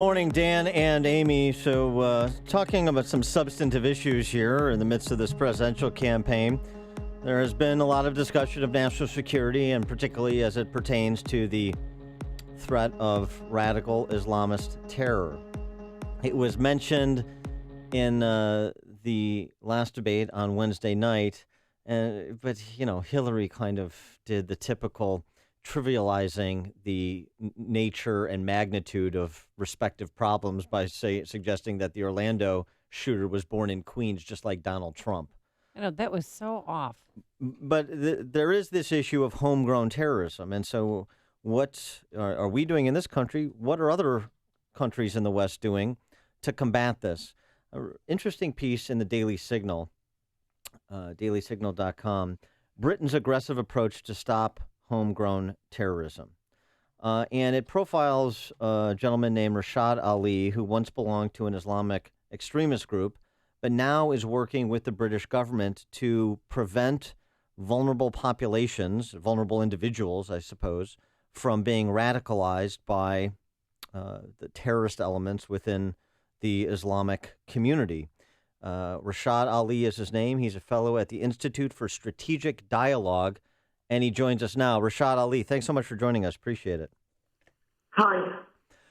Morning, Dan and Amy. So, talking about some substantive issues here in the midst of this presidential campaign, there has been a lot of discussion of national security, and particularly as it pertains to the threat of radical Islamist terror. It was mentioned in the last debate on Wednesday night, but Hillary kind of did the typical trivializing the nature and magnitude of respective problems by suggesting that the Orlando shooter was born in Queens, just like Donald Trump. I know that was so off. But there is this issue of homegrown terrorism. And so what are we doing in this country? What are other countries in the West doing to combat this? An interesting piece in the Daily Signal, dailysignal.com, Britain's aggressive approach to stop homegrown terrorism. And it profiles a gentleman named Rashad Ali, who once belonged to an Islamic extremist group, but now is working with the British government to prevent vulnerable populations, vulnerable individuals, I suppose, from being radicalized by the terrorist elements within the Islamic community. Rashad Ali is his name. He's a fellow at the Institute for Strategic Dialogue, and he joins us now. Rashad Ali, thanks so much for joining us. Appreciate it. Hi.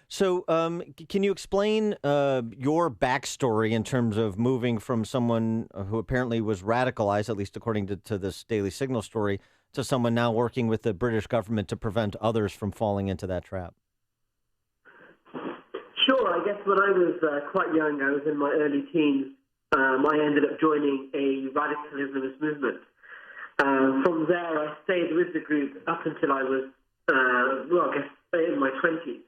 So can you explain your backstory in terms of moving from someone who apparently was radicalized, at least according to this Daily Signal story, to someone now working with the British government to prevent others from falling into that trap? Sure. I guess when I was quite young, I was in my early teens, I ended up joining a radical Islamist movement. From there, I stayed with the group up until I was, in my 20s.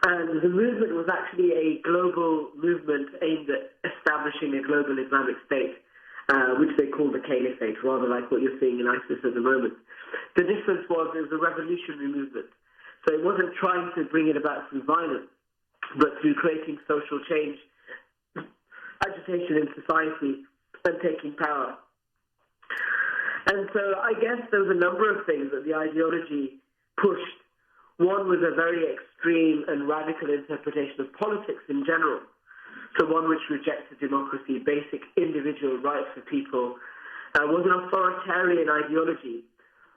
And the movement was actually a global movement aimed at establishing a global Islamic state, which they call the caliphate, rather like what you're seeing in ISIS at the moment. The difference was it was a revolutionary movement. So it wasn't trying to bring it about through violence, but through creating social change, agitation in society, and taking power. And so I guess there was a number of things that the ideology pushed. One was a very extreme and radical interpretation of politics in general. So one which rejected democracy, basic individual rights for people, was an authoritarian ideology,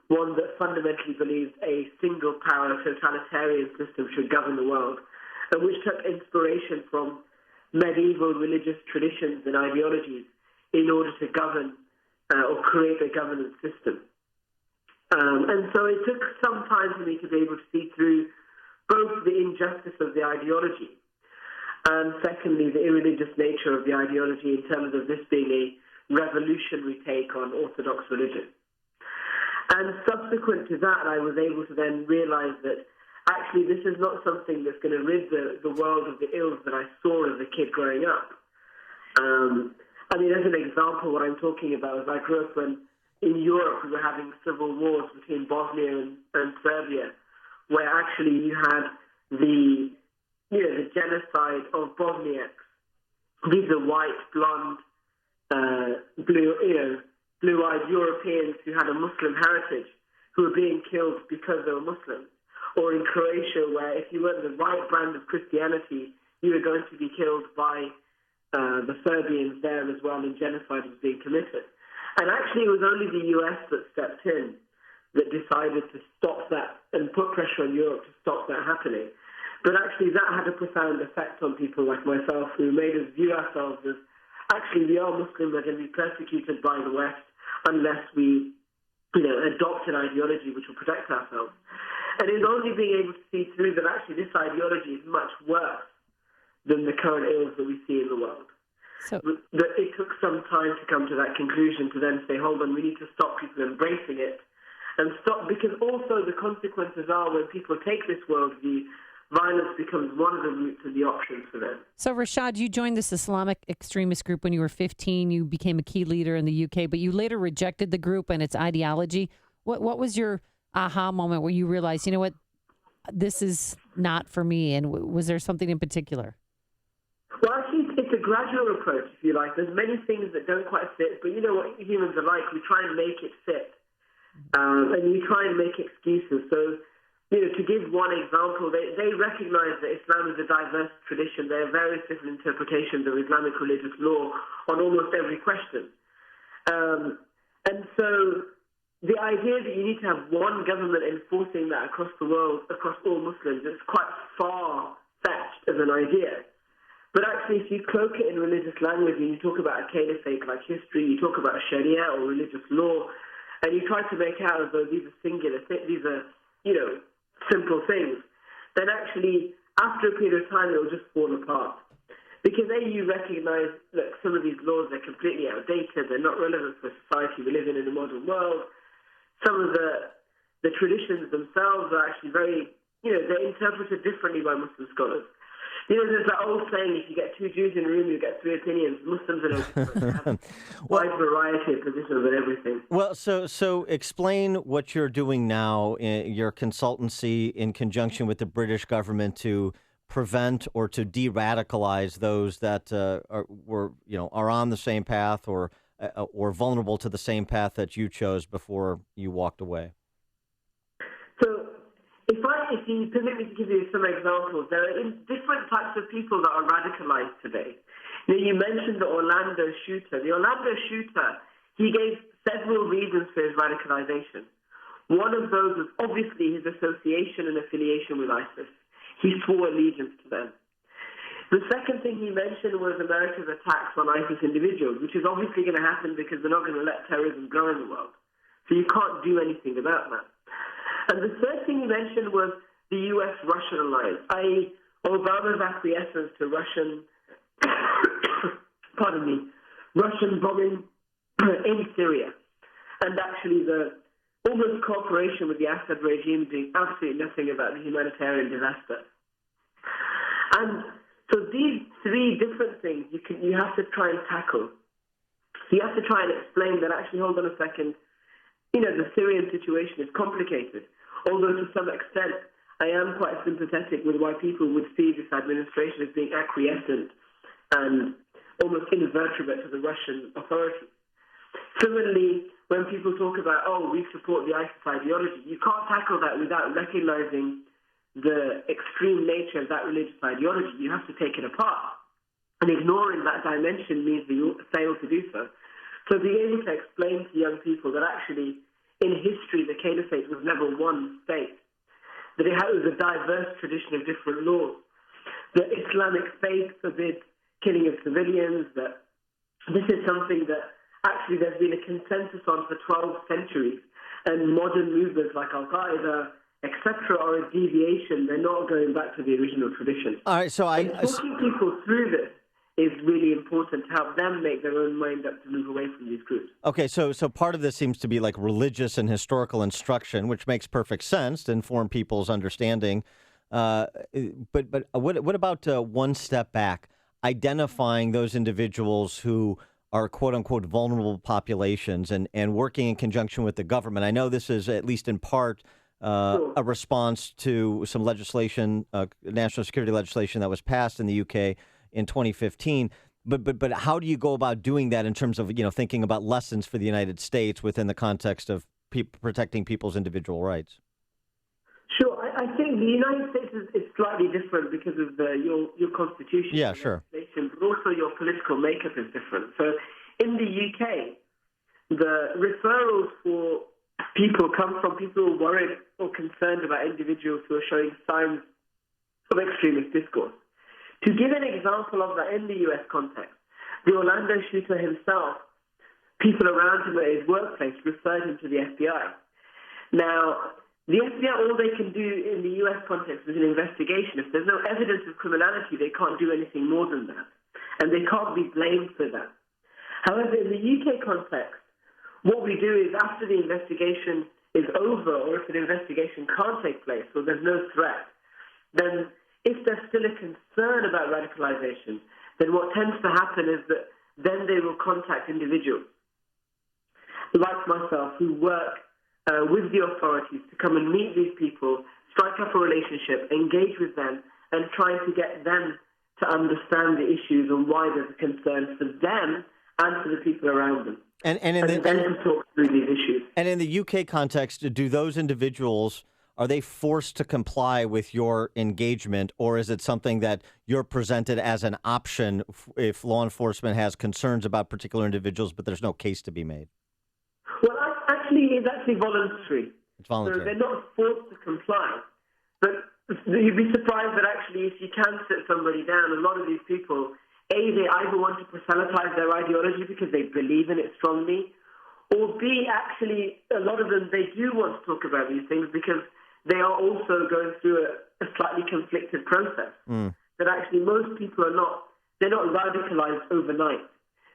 one that fundamentally believed a single-power totalitarian system should govern the world, and which took inspiration from medieval religious traditions and ideologies in order to govern or create a governance system. And so it took some time for me to be able to see through both the injustice of the ideology and secondly, the irreligious nature of the ideology in terms of this being a revolutionary take on Orthodox religion. And subsequent to that, I was able to then realize that actually this is not something that's going to rid the world of the ills that I saw as a kid growing up. As an example, what I'm talking about is I grew up when in Europe we were having civil wars between Bosnia and Serbia, where actually you had the genocide of Bosniaks. These are white, blonde, blue-eyed Europeans who had a Muslim heritage who were being killed because they were Muslims. Or in Croatia, where if you weren't the right brand of Christianity, you were going to be killed by the Serbians there as well, and genocide was being committed. And actually, it was only the US that stepped in, that decided to stop that and put pressure on Europe to stop that happening. But actually, that had a profound effect on people like myself, who made us view ourselves as, actually, we are Muslim, we're going to be persecuted by the West unless we adopt an ideology which will protect ourselves. And it's only being able to see through that actually this ideology is much worse than the current ills that we see in the world. So that it took some time to come to that conclusion, to then say, hold on, we need to stop people embracing it and stop, because also the consequences are when people take this worldview, violence becomes one of the routes and the options for them. So, Rashad, you joined this Islamic extremist group when you were 15. You became a key leader in the UK, but you later rejected the group and its ideology. What was your aha moment where you realized, you know what, this is not for me? And was there something in particular? Well, actually, it's a gradual approach, if you like. There's many things that don't quite fit, but you know what humans are like. We try and make it fit, and you try and make excuses. So to give one example, they recognize that Islam is a diverse tradition. There are various different interpretations of Islamic religious law on almost every question. And so the idea that you need to have one government enforcing that across the world, across all Muslims, is quite far-fetched as an idea. But actually, if you cloak it in religious language and you talk about a caliphate like history, you talk about Sharia or religious law, and you try to make out as though these are singular, these are, simple things, then actually, after a period of time, it will just fall apart. Because you recognize that some of these laws are completely outdated, they're not relevant for society we live in the modern world. Some of the traditions themselves are actually very, they're interpreted differently by Muslim scholars. There's that old saying, if you get two Jews in a room, you get three opinions. Muslims are no different. They have a wide variety of positions on everything. Well, so explain what you're doing now, in your consultancy in conjunction with the British government to prevent or to de-radicalize those that are on the same path or vulnerable to the same path that you chose before you walked away. So, if you permit me to give you some examples, there are different types of people that are radicalized today. You mentioned the Orlando shooter. The Orlando shooter, he gave several reasons for his radicalization. One of those was obviously his association and affiliation with ISIS. He swore allegiance to them. The second thing he mentioned was America's attacks on ISIS individuals, which is obviously going to happen because they're not going to let terrorism grow in the world. So you can't do anything about that. And the third thing he mentioned was the U.S.-Russian alliance, i.e. Obama's acquiescence to Russian bombing in Syria, and actually the almost cooperation with the Assad regime doing absolutely nothing about the humanitarian disaster. And so these three different things you have to try and tackle. You have to try and explain that actually, hold on a second, the Syrian situation is complicated, although to some extent I am quite sympathetic with why people would see this administration as being acquiescent and almost invertebrate to the Russian authorities. Similarly, when people talk about, we support the ISIS ideology, you can't tackle that without recognizing the extreme nature of that religious ideology. You have to take it apart. And ignoring that dimension means that you fail to do so. So being able to explain to young people that actually, in history, the caliphate was never one state, that it was a diverse tradition of different laws, that Islamic faith forbids killing of civilians, that this is something that actually there's been a consensus on for 12 centuries, and modern movements like Al-Qaeda, etc., are a deviation. They're not going back to the original tradition. All right, so talking people through this is really important to help them make their own mind up to move away from these groups. Okay, so part of this seems to be like religious and historical instruction, which makes perfect sense to inform people's understanding. But what about one step back, identifying those individuals who are quote unquote vulnerable populations and working in conjunction with the government? I know this is at least in part a response to some legislation, national security legislation that was passed in the UK in 2015. But how do you go about doing that in terms of, thinking about lessons for the United States within the context of protecting people's individual rights? Sure. I think the United States is slightly different because of your constitution. Yeah, sure. But also your political makeup is different. So in the UK, the referrals for people come from people who are worried or concerned about individuals who are showing signs of extremist discourse. To give an example of that in the US context, the Orlando shooter himself, people around him at his workplace referred him to the FBI. Now, the FBI, all they can do in the US context is an investigation. If there's no evidence of criminality, they can't do anything more than that. And they can't be blamed for that. However, in the UK context, what we do is after the investigation is over, or if an investigation can't take place, or there's no threat, then if there's still a concern about radicalization, then what tends to happen is that then they will contact individuals like myself who work with the authorities to come and meet these people, strike up a relationship, engage with them, and trying to get them to understand the issues and why there's a concern for them and for the people around them. And then to talk through these issues. And in the UK context, do those individuals, are they forced to comply with your engagement, or is it something that you're presented as an option if law enforcement has concerns about particular individuals, but there's no case to be made? Well, it's actually voluntary. It's voluntary. So they're not forced to comply. But you'd be surprised that actually if you can sit somebody down, a lot of these people, A, they either want to proselytize their ideology because they believe in it strongly, or B, actually, a lot of them, they do want to talk about these things because they are also going through a slightly conflicted process. That actually most people they're not radicalized overnight.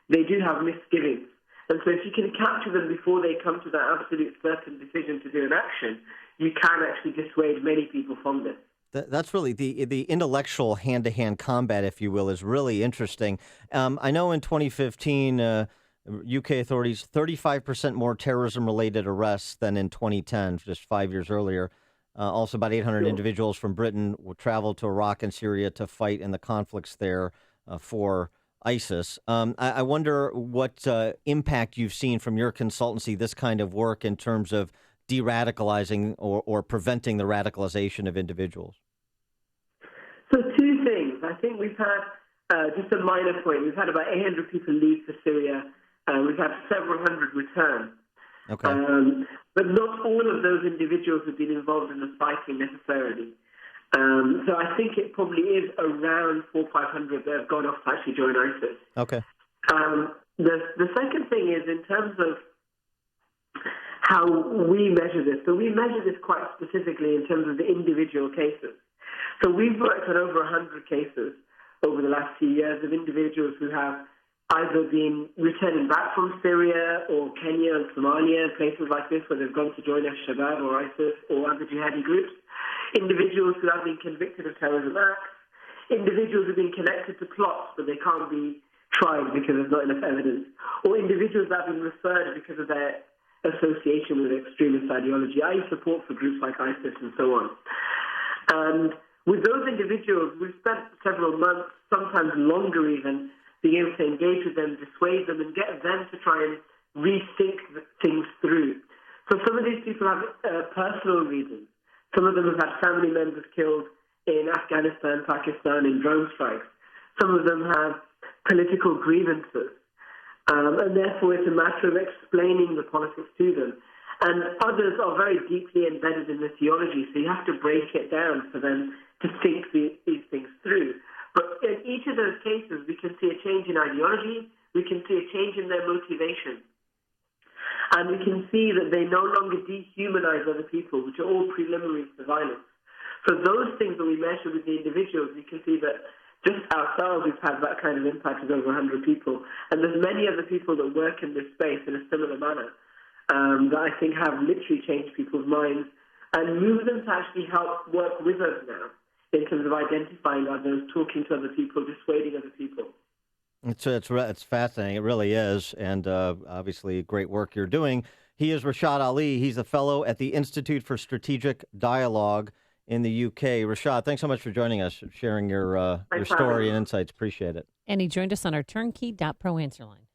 They do have misgivings. And so if you can capture them before they come to that absolute certain decision to do an action, you can actually dissuade many people from this. That's really the intellectual hand-to-hand combat, if you will, is really interesting. I know in 2015, UK authorities, 35% more terrorism-related arrests than in 2010, just 5 years earlier. Also, about 800 individuals from Britain would travel to Iraq and Syria to fight in the conflicts there for ISIS. I wonder what impact you've seen from your consultancy, this kind of work in terms of de-radicalizing or preventing the radicalization of individuals. So two things. I think we've had, just a minor point, we've had about 800 people leave for Syria. We've had several hundred return. Okay. But not all of those individuals have been involved in the fighting necessarily. So I think it probably is around 400 or 500 that have gone off to actually join ISIS. Okay. The second thing is in terms of how we measure this. So we measure this quite specifically in terms of the individual cases. So we've worked on over 100 cases over the last few years of individuals who have either been returning back from Syria or Kenya and Somalia, places like this where they've gone to join Al-Shabaab or ISIS or other jihadi groups, individuals who have been convicted of terrorism acts, individuals who have been connected to plots but they can't be tried because there's not enough evidence, or individuals that have been referred because of their association with extremist ideology, i.e. support for groups like ISIS and so on. And with those individuals, we've spent several months, sometimes longer even, being able to engage with them, dissuade them, and get them to try and rethink things through. So some of these people have personal reasons. Some of them have had family members killed in Afghanistan, Pakistan, in drone strikes. Some of them have political grievances. And therefore, it's a matter of explaining the politics to them. And others are very deeply embedded in the theology, so you have to break it down for them to think these things through. But in each of those cases, we can see a change in ideology, we can see a change in their motivation. And we can see that they no longer dehumanize other people, which are all preliminaries to violence. So those things that we measure with the individuals, we can see that just ourselves, we've had that kind of impact with over 100 people. And there's many other people that work in this space in a similar manner that I think have literally changed people's minds and moved them to actually help work with us now in terms of identifying others, talking to other people, dissuading other people. It's fascinating. It really is. And obviously great work you're doing. He is Rashad Ali. He's a fellow at the Institute for Strategic Dialogue in the UK. Rashad, thanks so much for joining us, sharing your story and insights. Appreciate it. And he joined us on our turnkey.pro answer line.